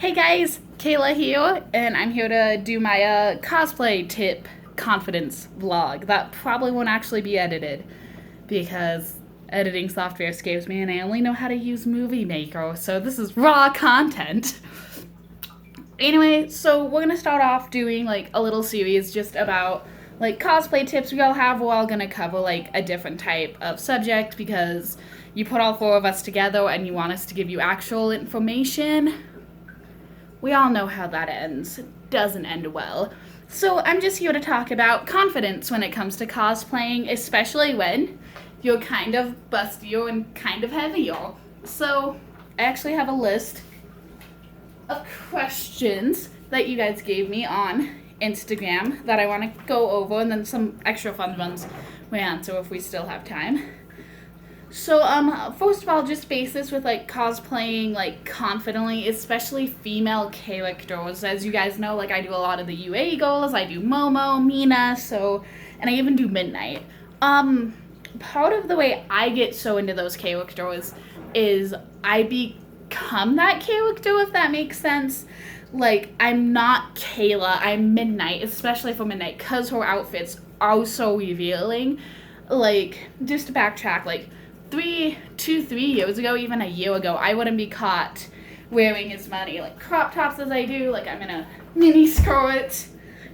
Hey guys, Kayla here, and I'm here to do my cosplay tip confidence vlog. That probably won't actually be edited because editing software scares me and I only know how to use Movie Maker, so this is raw content. Anyway, so we're gonna start off doing like a little series just about like cosplay tips we're all gonna cover like a different type of subject because you put all four of us together and you want us to give you actual information. We all know how that ends. It doesn't end well. So I'm just here to talk about confidence when it comes to cosplaying, especially when you're kind of bustier and kind of heavier. So I actually have a list of questions that you guys gave me on Instagram that I want to go over, and then some extra fun ones we answer if we still have time. So, first of all, just base this with, like, cosplaying, like, confidently, especially female characters. As you guys know, like, I do a lot of the UA girls, I do Momo, Mina, and I even do Midnight. Part of the way I get so into those characters is I become that character, if that makes sense. Like, I'm not Kayla, I'm Midnight, especially for Midnight, because her outfits are so revealing. Like, just to backtrack, like, 3 years ago, even a year ago, I wouldn't be caught wearing as many like crop tops as I do. Like, I'm in a mini skirt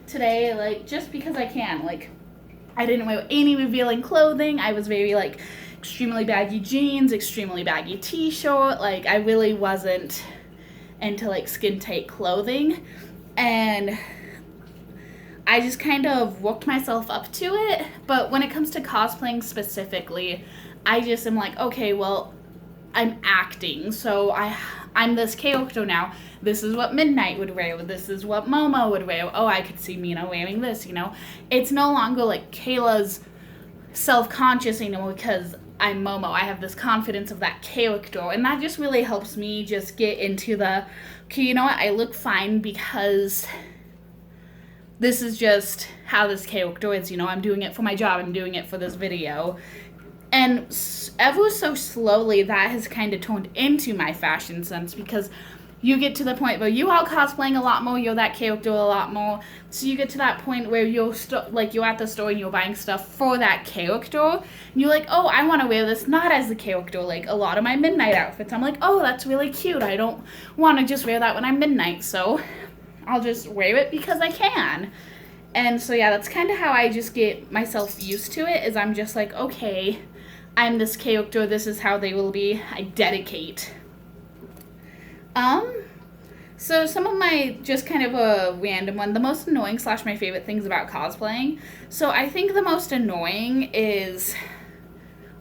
today, like, just because I can. Like, I didn't wear any revealing clothing. I was very like extremely baggy jeans, extremely baggy t-shirt. Like, I really wasn't into like skin tight clothing, and I just kind of worked myself up to it. But when it comes to cosplaying specifically, I just am like, okay, well, I'm acting, so I'm this character now. This is what Midnight would wear. This is what Momo would wear. Oh, I could see Mina wearing this, you know? It's no longer like Kayla's self-conscious anymore because I'm Momo. I have this confidence of that character, and that just really helps me just get into the, okay, you know what? I look fine because this is just how this character is, you know? I'm doing it for my job. I'm doing it for this video. And ever so slowly, that has kind of turned into my fashion sense because you get to the point where you are cosplaying a lot more, you're that character a lot more. So you get to that point where you're at the store and you're buying stuff for that character. And you're like, oh, I want to wear this not as the character. Like a lot of my Midnight outfits, I'm like, oh, that's really cute. I don't want to just wear that when I'm Midnight, so I'll just wear it because I can. And so yeah, that's kind of how I just get myself used to it, is I'm just like, okay, I'm this character, this is how they will be, I dedicate. So some of my, just kind of a random one, the most annoying / my favorite things about cosplaying. So I think the most annoying is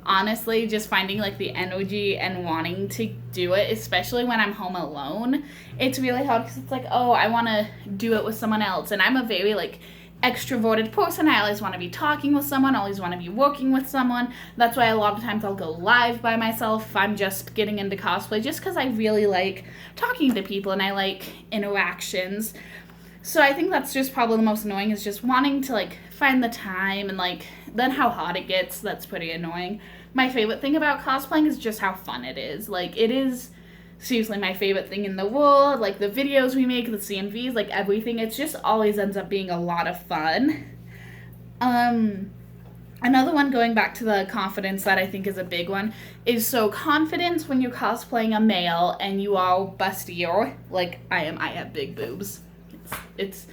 honestly just finding like the energy and wanting to do it, especially when I'm home alone. It's really hard because it's like, oh, I want to do it with someone else, and I'm a very like extroverted person. I always want to be talking with someone, always want to be working with someone. That's why a lot of times I'll go live by myself if I'm just getting into cosplay, just because I really like talking to people and I like interactions. So I think that's just probably the most annoying, is just wanting to like find the time, and like then how hot it gets, that's pretty annoying. My favorite thing about cosplaying is just how fun it is. Like, it is seriously my favorite thing in the world. Like, the videos we make, the CMVs, like everything, it just always ends up being a lot of fun. Another one, going back to the confidence, that I think is a big one, is so confidence when you're cosplaying a male and you are bustier, like I am. I have big boobs. It's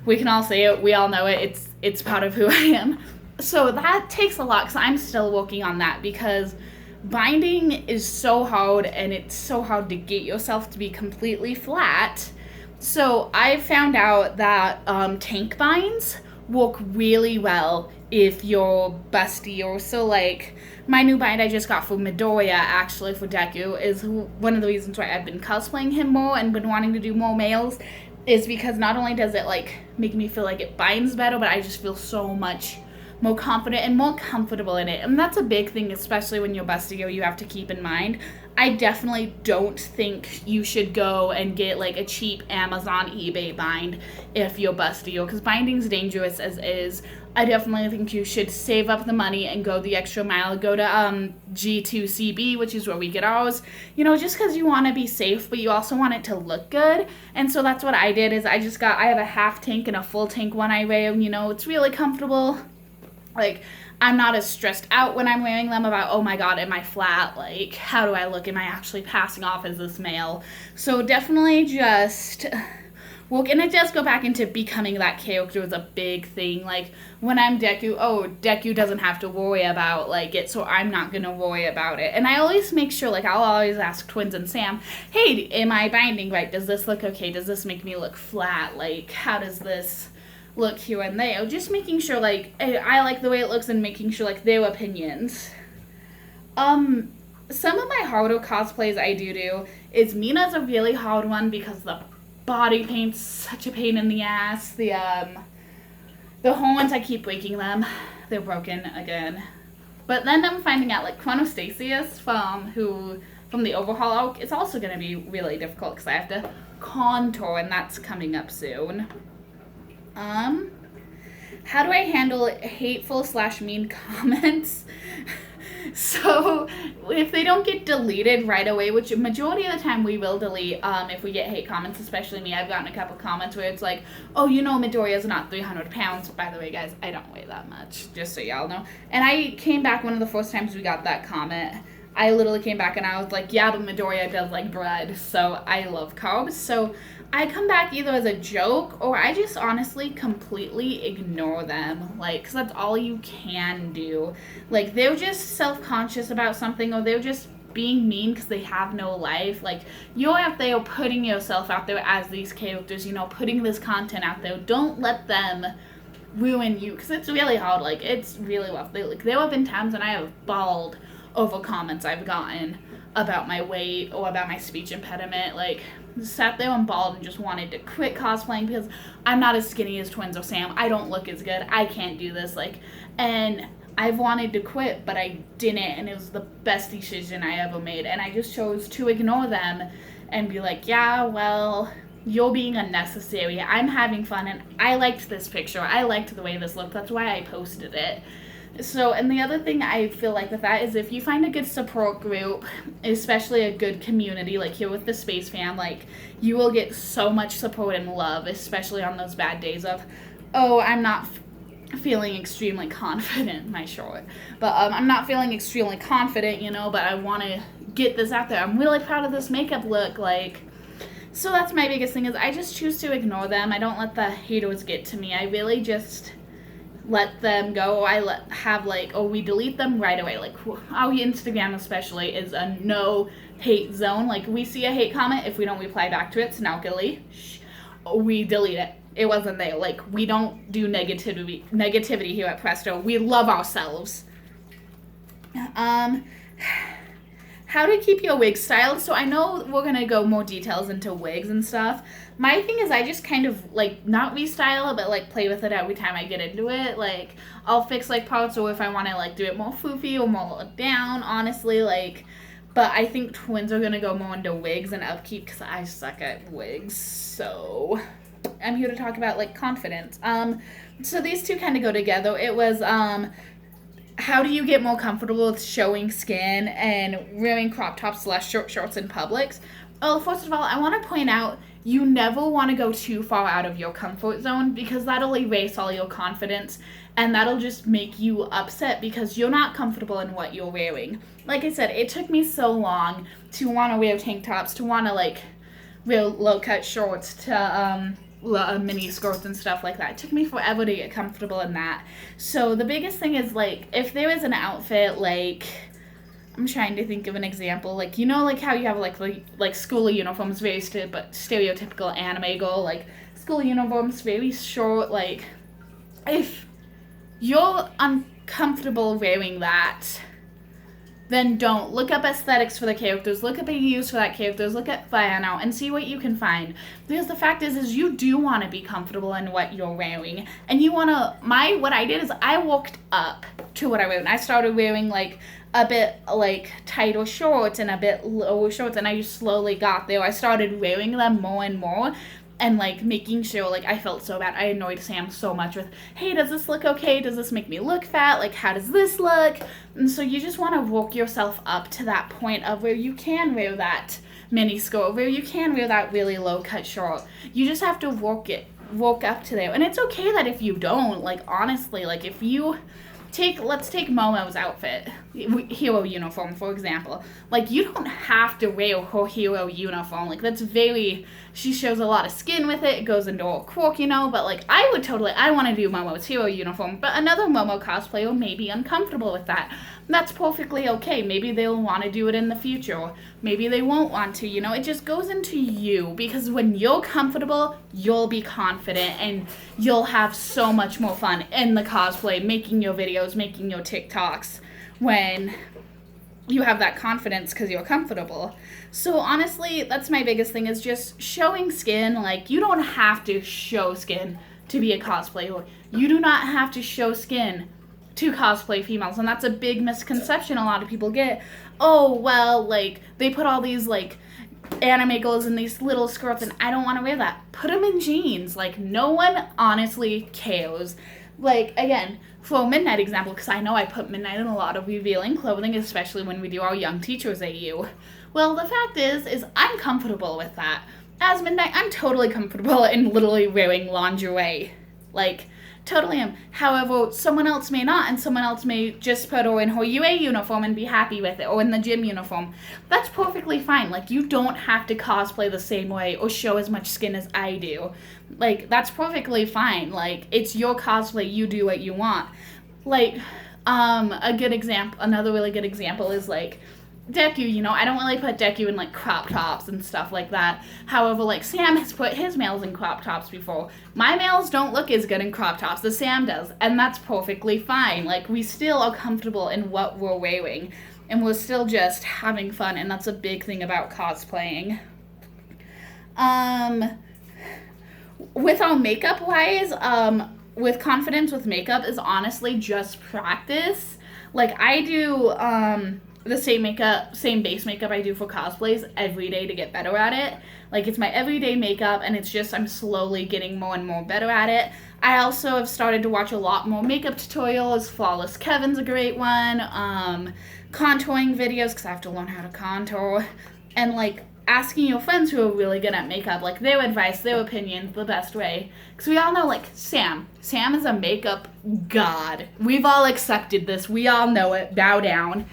we can all say it, we all know it, it's part of who I am. So that takes a lot, because I'm still working on that, because binding is so hard, and it's so hard to get yourself to be completely flat. So I found out that tank binds work really well if you're bustier. So like my new bind I just got for Midoriya, actually, for Deku, is one of the reasons why I've been cosplaying him more and been wanting to do more males, is because not only does it like make me feel like it binds better, but I just feel so much more confident and more comfortable in it. And that's a big thing, especially when you're bustier, you have to keep in mind. I definitely don't think you should go and get like a cheap Amazon, eBay bind if you're bustier, because binding's dangerous as is. I definitely think you should save up the money and go the extra mile. Go to G2CB, which is where we get ours. You know, just because you want to be safe, but you also want it to look good. And so that's what I did. Is I have a half tank and a full tank one I wear. You know, it's really comfortable. Like, I'm not as stressed out when I'm wearing them about, oh my god, am I flat? Like, how do I look? Am I actually passing off as this male? So definitely just... Well, and it does go back into becoming that character is a big thing. Like, when I'm Deku, Deku doesn't have to worry about, like, it, so I'm not going to worry about it. And I always make sure, like, I'll always ask Twins and Sam, hey, am I binding right? Does this look okay? Does this make me look flat? Like, how does this look here and there? Just making sure, like, I like the way it looks and making sure, like, their opinions. Some of my harder cosplays I do is Mina's a really hard one because the body paint's such a pain in the ass. The horns, I keep breaking them. They're broken again. But then I'm finding out, like, Chronostasius from the Overhaul arc, it's also going to be really difficult because I have to contour, and that's coming up soon. How do I handle hateful/mean comments? So, if they don't get deleted right away, which majority of the time we will delete if we get hate comments, especially me. I've gotten a couple comments where it's like, oh, you know Midoriya's not 300 pounds. By the way, guys, I don't weigh that much, just so y'all know. And I came back one of the first times we got that comment. I literally came back and I was like, yeah, but Midoriya does like bread, so I love carbs. So I come back either as a joke or I just honestly completely ignore them. Like, because that's all you can do. Like, they're just self-conscious about something or they're just being mean because they have no life. Like, you're out there putting yourself out there as these characters, you know, putting this content out there. Don't let them ruin you because it's really hard. Like, it's really rough. There have been times when I have bawled over comments I've gotten about my weight or about my speech impediment. Like, sat there and bawled and just wanted to quit cosplaying because I'm not as skinny as Twins or Sam. I don't look as good. I can't do this. Like, and I've wanted to quit, but I didn't, and it was the best decision I ever made. And I just chose to ignore them and be like, yeah, well, you're being unnecessary. I'm having fun, and I liked this picture. I liked the way this looked. That's why I posted it. So, and the other thing I feel like with that is if you find a good support group, especially a good community, like here with the Space Fam, like, you will get so much support and love, especially on those bad days of, oh, I'm not feeling extremely confident, my short, but I'm not feeling extremely confident, you know, but I want to get this out there. I'm really proud of this makeup look, like, so that's my biggest thing is I just choose to ignore them. I don't let the haters get to me. I really just let them go. We delete them right away. Like, our Instagram especially is a no hate zone. Like, we see a hate comment, if we don't reply back to it, snaukily, we delete it. It wasn't there. Like, we don't do negativity here at Presto. We love ourselves. How to keep your wig styled. So I know we're going to go more details into wigs and stuff. My thing is I just kind of, like, not restyle it, but, like, play with it every time I get into it. Like, I'll fix, like, parts, or if I want to, like, do it more foofy or more down, honestly, like. But I think Twins are going to go more into wigs and upkeep because I suck at wigs. So I'm here to talk about, like, confidence. So these two kind of go together. It was, how do you get more comfortable with showing skin and wearing crop tops / short shorts in publics? Well, first of all, I want to point out you never want to go too far out of your comfort zone because that'll erase all your confidence and that'll just make you upset because you're not comfortable in what you're wearing. Like I said, it took me so long to want to wear tank tops, to want to, like, wear low-cut shorts, to mini skirts and stuff like that. It took me forever to get comfortable in that. So the biggest thing is, like, if there is an outfit, like, I'm trying to think of an example, like, you know, like how you have like school uniforms, very stereotypical anime girl, like school uniforms, very short. Like, if you're uncomfortable wearing that, then don't. Look up aesthetics for the characters, look up reviews for that characters, look at fan art, and see what you can find. Because the fact is you do want to be comfortable in what you're wearing, and you want to, what I did is I walked up to what I wear, and I started wearing, like, a bit, like, tighter shorts and a bit lower shorts, and I just slowly got there. I started wearing them more and more, and like making sure, like I felt so bad. I annoyed Sam so much with, hey, does this look okay? Does this make me look fat? Like, how does this look? And so you just want to work yourself up to that point of where you can wear that mini skirt, where you can wear that really low cut short. You just have to work up to there. And it's okay that if you don't, like, honestly, like if you let's take Momo's outfit, hero uniform, for example. Like, you don't have to wear her hero uniform. Like, she shows a lot of skin with it. It goes into a quirk, but, like, I want to do Momo's hero uniform, but another Momo cosplayer may be uncomfortable with that. That's perfectly okay. Maybe they'll want to do it in the future, or maybe they won't want to, It just goes into you, because when you're comfortable, you'll be confident, and you'll have so much more fun in the cosplay, making your videos, making your TikToks, when you have that confidence because you're comfortable. So honestly, that's my biggest thing, is just showing skin. Like, you don't have to show skin to be a cosplayer. You do not have to show skin to cosplay females, and that's a big misconception a lot of people get. Oh, well, like, they put all these, like, anime girls in these little skirts, and I don't want to wear that. Put them in jeans. Like, no one honestly cares. Like, again, for Midnight example, because I know I put Midnight in a lot of revealing clothing, especially when we do our Young Teachers AU. Well, the fact is I'm comfortable with that. As Midnight, I'm totally comfortable in literally wearing lingerie. Like, totally am. However, someone else may not, and someone else may just put her in her UA uniform and be happy with it, or in the gym uniform. That's perfectly fine. Like, you don't have to cosplay the same way or show as much skin as I do. Like, that's perfectly fine. Like, it's your cosplay. You do what you want. Like, another really good example is, like, Deku, I don't really put Deku in, like, crop tops and stuff like that. However, like, Sam has put his males in crop tops before. My males don't look as good in crop tops as Sam does, and that's perfectly fine. Like, we still are comfortable in what we're wearing, and we're still just having fun, and that's a big thing about cosplaying. With our makeup-wise, with confidence with makeup is honestly just practice. Like, I do, the same base makeup I do for cosplays every day to get better at it. Like, it's my everyday makeup, and it's just I'm slowly getting more and more better at it. I also have started to watch a lot more makeup tutorials. Flawless Kevin's a great one. Contouring videos, because I have to learn how to contour. And, like, asking your friends who are really good at makeup, like, their advice, their opinions, the best way. Because we all know, like, Sam is a makeup god. We've all accepted this. We all know it. Bow down.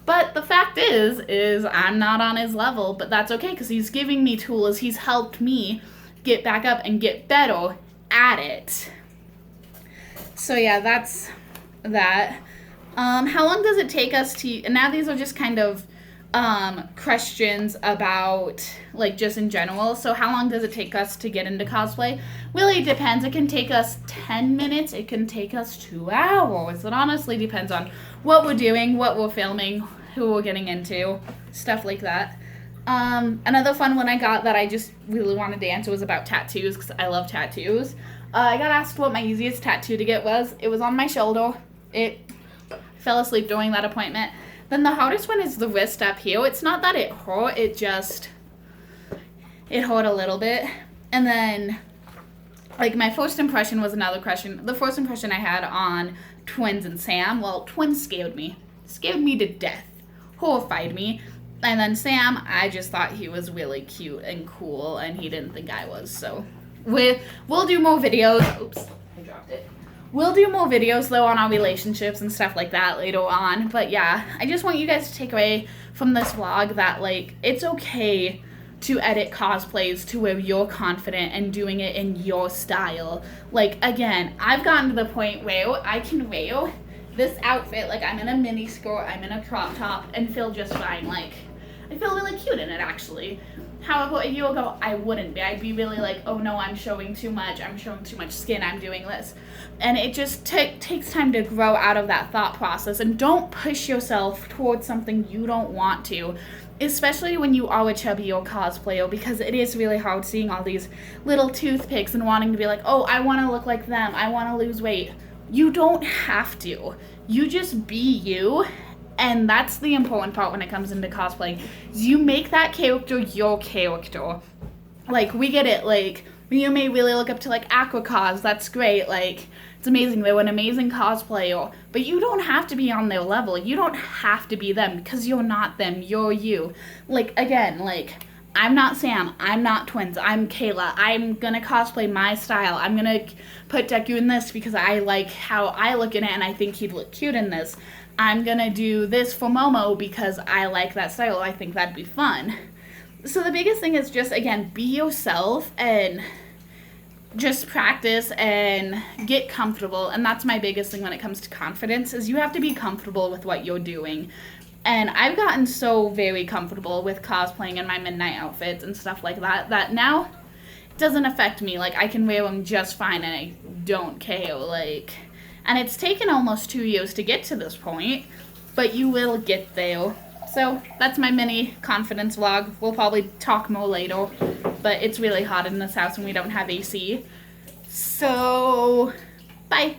But the fact is I'm not on his level, but that's okay, because he's giving me tools. He's helped me get back up and get better at it. So yeah, that's that. How long does it take us to, and now these are just kind of questions about, like, just in general. So how long does it take us to get into cosplay? Really depends. It can take us 10 minutes. It can take us 2 hours. It honestly depends on what we're doing, what we're filming, who we're getting into, stuff like that. Another fun one I got that I just really wanted to answer was about tattoos, because I love tattoos. I got asked what my easiest tattoo to get was. It was on my shoulder. It fell asleep during that appointment. Then the hardest one is the wrist up here. It's not that it hurt, it hurt a little bit. And then, like, my first impression was another question. The first impression I had on Twins and Sam, well, Twins scared me to death, horrified me. And then Sam, I just thought he was really cute and cool, and he didn't think I was. So we'll do more videos. Oops, I dropped it. We'll do more videos, though, on our relationships and stuff like that later on. But, yeah, I just want you guys to take away from this vlog that, like, it's okay to edit cosplays to where you're confident and doing it in your style. Like, again, I've gotten to the point where I can wear this outfit, like, I'm in a mini skirt, I'm in a crop top, and feel just fine. Like, I feel really cute in it, actually. However, a year ago, I wouldn't be. I'd be really like, oh no, I'm showing too much skin, I'm doing this. And it just takes time to grow out of that thought process. And don't push yourself towards something you don't want to, especially when you are a chubby or cosplayer, because it is really hard seeing all these little toothpicks and wanting to be like, oh, I want to look like them, I want to lose weight. You don't have to. You just be you. And that's the important part when it comes into cosplaying. You make that character your character. Like, we get it. Like, You may really look up to like Aquacause, that's great, like it's amazing, they're an amazing cosplayer, but you don't have to be on their level. You don't have to be them because you're not them, you're you. Like again, like I'm not Sam, I'm not twins, I'm Kayla. I'm gonna cosplay my style. I'm gonna put Deku in this because I like how I look in it and I think he'd look cute in this. I'm gonna do this for Momo because I like that style. I think that'd be fun. So the biggest thing is just, again, be yourself and just practice and get comfortable. And that's my biggest thing when it comes to confidence, is you have to be comfortable with what you're doing. And I've gotten so very comfortable with cosplaying in my midnight outfits and stuff like that, that now it doesn't affect me. Like, I can wear them just fine and I don't care. Like, and it's taken almost 2 years to get to this point, but you will get there. So that's my mini confidence vlog. We'll probably talk more later, but it's really hot in this house and we don't have AC. So, bye.